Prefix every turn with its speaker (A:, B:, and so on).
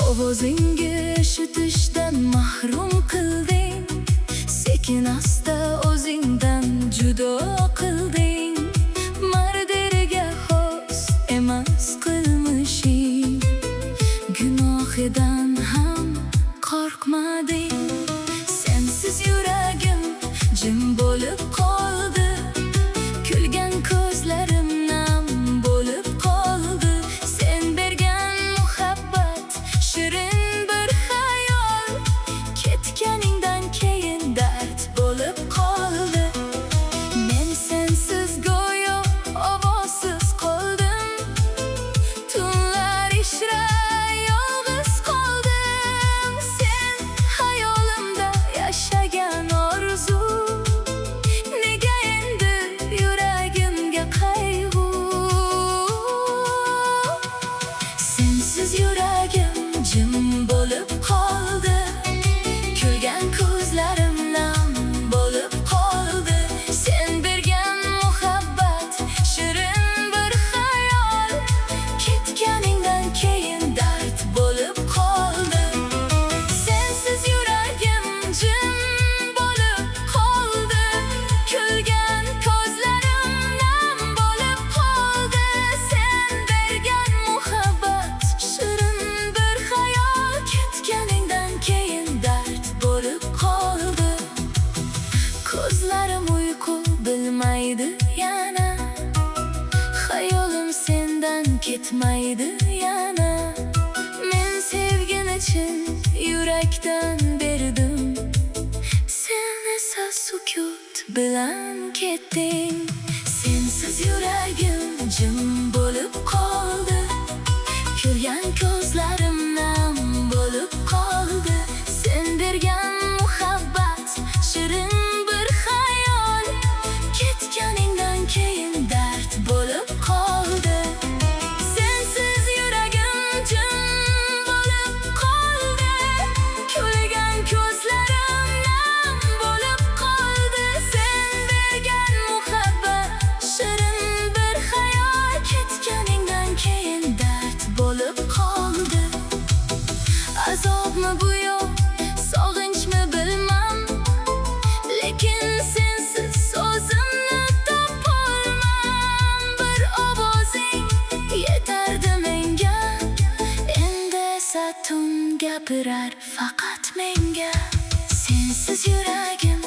A: Ovozingga eshitishdan mahrum qilding, sekin asta o'zingdan judo qilding. Marderga xos emas qilmishing, gunohidan ham qo'rqmading. Sensiz yuragim jim bo'lib qoldi, kulgan ko'zlarim nam bo'lib qoldi. Sen bergan muhabbat shirin bir xayol, ketganingdan keyin dard bo'lib qoldi. Men sensiz go'yo ovozsiz qoldim, tunlar ishra yolg'iz qoldim. Sen hayolimda yashagan orzu, nega endi yuragimga qayg'u? Sensiz yuragim jim bo'lib qoldi, kulgan ko'zlarim nam bo'lib qoldi. Sen bergan muhabbat shirin bir xayol, ketganingdan keyin dard bo'lib qoldi. Sensiz yuragim jim bo'lib qoldi, kulgan ko'zlarim nam bo'lib qoldi. Sen bergan muhabbat shirin bir xayol, ketganingdan keyin dard bo'lib qoldi. Ko'zlarim uyqu bilmaydi yana, xayolim sendan ketmaydi yana. Men sevgin için yurakdan berdim, sen esa sukut bilan ketding. Sensiz yuragim jim bo'lib qoldi, kulgan ko'zlarim nam bo'lib qoldi. Sen bergan muhabbat shirin bir xayol, ketganingdan keyin dard bo'lib qoldi. Sensiz yuragim jim bo'lib qoldi, kulgan ko'zlarim nam bo'lib qoldi. Sen bergan muhabbat shirin bir xayol, ketganingdan keyin dard bo'lib qoldi. Azobmi bu yo sog'inchmi bilmam, lekin sensiz so'zimni topolmam. Bir ovozing yetardi menga, endi esa tun gapirar faqat menga. Sensiz yuragim